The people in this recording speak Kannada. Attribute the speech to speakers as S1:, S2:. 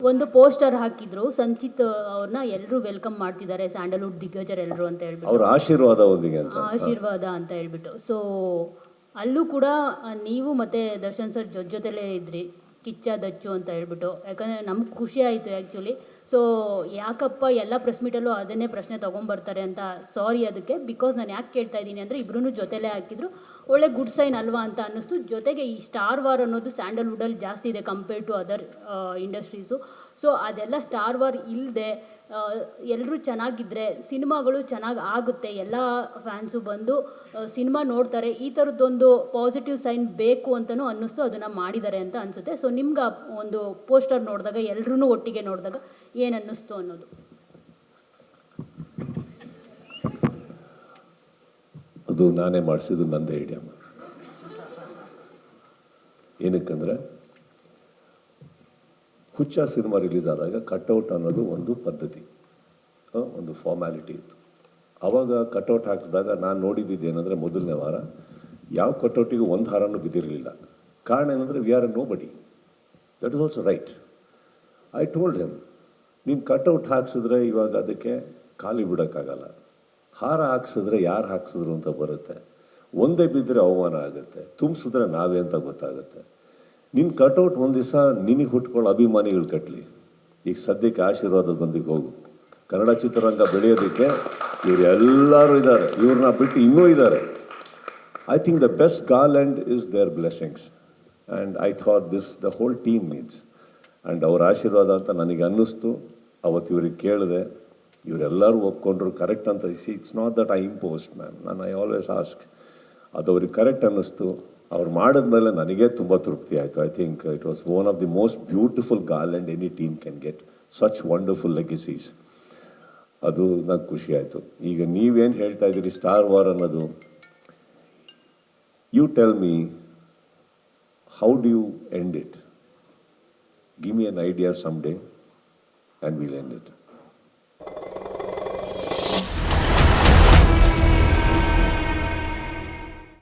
S1: ಒಂದು ಪೋಸ್ಟರ್ ಹಾಕಿದ್ರು, ಸಂಚಿತ್ ಅವ್ರನ್ನ ಎಲ್ಲರೂ ವೆಲ್ಕಮ್ ಮಾಡ್ತಿದ್ದಾರೆ, ಸ್ಯಾಂಡಲ್ವುಡ್ ದಿಗ್ಗಜರು ಎಲ್ಲರೂ ಅಂತ ಹೇಳ್ಬಿಟ್ಟು,
S2: ಅವ್ರ ಆಶೀರ್ವಾದ ಒಂದಿಗೆ ಅಂತ
S1: ಆಶೀರ್ವಾದ ಅಂತ ಹೇಳ್ಬಿಟ್ಟು. ಸೊ ಅಲ್ಲೂ ಕೂಡ ನೀವು ಮತ್ತೆ ದರ್ಶನ್ ಸರ್ ಜೊತೆಲೇ ಇದ್ರಿ, ಕಿಚ್ಚ ದಚ್ಚು ಅಂತ ಹೇಳ್ಬಿಟ್ಟು. ಯಾಕಂದರೆ ನಮ್ಗೆ ಖುಷಿ ಆಯಿತು ಆ್ಯಕ್ಚುಲಿ. ಸೊ ಯಾಕಪ್ಪ ಎಲ್ಲ ಪ್ರೆಸ್ ಮೀಟಲ್ಲೂ ಅದನ್ನೇ ಪ್ರಶ್ನೆ ತೊಗೊಂಬರ್ತಾರೆ ಅಂತ. ಸಾರಿ ಅದಕ್ಕೆ. ಬಿಕಾಸ್ ನಾನು ಯಾಕೆ ಕೇಳ್ತಾ ಇದ್ದೀನಿ ಅಂದರೆ, ಇಬ್ಬರೂ ಜೊತೆಲೇ ಹಾಕಿದ್ರು, ಒಳ್ಳೆ ಗುಡ್ ಸೈನ್ ಅಲ್ವಾ ಅಂತ ಅನ್ನಿಸ್ತು. ಜೊತೆಗೆ ಈ ಸ್ಟಾರ್ ವಾರ್ ಅನ್ನೋದು ಸ್ಯಾಂಡಲ್ವುಡಲ್ಲಿ ಜಾಸ್ತಿ ಇದೆ compared to other industries. So ಅದೆಲ್ಲ ಸ್ಟಾರ್ ವಾರ್ ಇಲ್ಲದೆ ಎಲ್ಲರೂ ಚೆನ್ನಾಗಿದ್ದರೆ ಸಿನಿಮಾಗಳು ಚೆನ್ನಾಗಿ ಆಗುತ್ತೆ, ಎಲ್ಲ ಫ್ಯಾನ್ಸು ಬಂದು ಸಿನಿಮಾ ನೋಡ್ತಾರೆ. ಈ ಥರದ್ದೊಂದು ಪಾಸಿಟಿವ್ ಸೈನ್ ಬೇಕು ಅಂತಲೂ ಅನ್ನಿಸ್ತು, ಅದನ್ನು ಮಾಡಿದ್ದಾರೆ ಅಂತ ಅನಿಸುತ್ತೆ. ಸೊ ನಿಮ್ಗೆ ಒಂದು ಪೋಸ್ಟರ್ ನೋಡಿದಾಗ, ಎಲ್ಲರೂ ಒಟ್ಟಿಗೆ ನೋಡಿದಾಗ ಏನು ಅನ್ನಿಸ್ತು ಅನ್ನೋದು?
S2: ಅದು ನಾನೇ ಮಾಡಿಸಿದ್ದು, ನಂದೇ ಐಡಿಯಾ. ಏನಕ್ಕಂದರೆ ಹುಚ್ಚ ಸಿನಿಮಾ ರಿಲೀಸ್ ಆದಾಗ ಕಟ್ಔಟ್ ಅನ್ನೋದು ಒಂದು ಪದ್ಧತಿ, ಒಂದು ಫಾರ್ಮ್ಯಾಲಿಟಿ ಇತ್ತು. ಆವಾಗ ಕಟ್ಔಟ್ ಹಾಕಿಸಿದಾಗ ನಾನು ನೋಡಿದ್ದೇನೆಂದರೆ, ಮೊದಲನೇ ವಾರ ಯಾವ ಕಟ್ಔಟಿಗೂ ಒಂದು ಹಾರನೂ ಬಿದ್ದಿರಲಿಲ್ಲ. ಕಾರಣ ಏನಂದರೆ, ವಿ ಆರ್ ನೋ ಬಡಿ. That is also right. I told him, ನೀನು ಕಟ್ಔಟ್ ಹಾಕ್ಸಿದ್ರೆ ಇವಾಗ ಅದಕ್ಕೆ ಖಾಲಿ ಬಿಡೋಕ್ಕಾಗಲ್ಲ. ಹಾರ ಹಾಕ್ಸಿದ್ರೆ ಯಾರು ಹಾಕ್ಸಿದ್ರು ಅಂತ ಬರುತ್ತೆ. ಒಂದೇ ಬಿದ್ದರೆ ಅವಮಾನ ಆಗುತ್ತೆ, ತುಂಬಿಸಿದ್ರೆ ನಾವೇ ಅಂತ ಗೊತ್ತಾಗುತ್ತೆ. ನಿನ್ನ ಕಟ್ಔಟ್ ಒಂದು ದಿವಸ ನಿನಗೆ ಹುಟ್ಕೊಳ್ಳೋ ಅಭಿಮಾನಿಗಳು ಕಟ್ಟಲಿ. ಈಗ ಸದ್ಯಕ್ಕೆ ಆಶೀರ್ವಾದದ ಬಂದಿಗೆ ಹೋಗು. ಕನ್ನಡ ಚಿತ್ರರಂಗ ಬೆಳೆಯೋದಕ್ಕೆ ಇವರು ಎಲ್ಲರೂ ಇದ್ದಾರೆ, ಇವ್ರನ್ನ ಬಿಟ್ಟು ಇನ್ನೂ ಇದ್ದಾರೆ. I think the best garland is their blessings, and I thought this the whole team needs. And ಅವ್ರ ಆಶೀರ್ವಾದ ಅಂತ ನನಗೆ ಅನ್ನಿಸ್ತು. ಅವತ್ತು ಇವ್ರಿಗೆ ಕೇಳಿದೆ, ಇವರೆಲ್ಲರೂ ಒಪ್ಕೊಂಡ್ರು ಕರೆಕ್ಟ್ ಅಂತ. It's not that I imposed ma'am, ನಾನು ಐ ಆಲ್ವೇಸ್ ಆಸ್ಕ್. ಅದು ಅವ್ರಿಗೆ ಕರೆಕ್ಟ್ ಅನ್ನಿಸ್ತು. ಅವ್ರು ಮಾಡಿದ್ಮೇಲೆ ನನಗೆ ತುಂಬ ತೃಪ್ತಿ ಆಯಿತು. I think it was one of the most beautiful garland any team can get, such wonderful legacies. ಅದು ನಂಗೆ ಖುಷಿ ಆಯಿತು. ಈಗ ನೀವೇನು ಹೇಳ್ತಾ ಇದ್ದೀರಿ ಸ್ಟಾರ್ ವಾರ್ ಅನ್ನೋದು, you tell me, how do you end it? Give me an idea someday and we'll end it.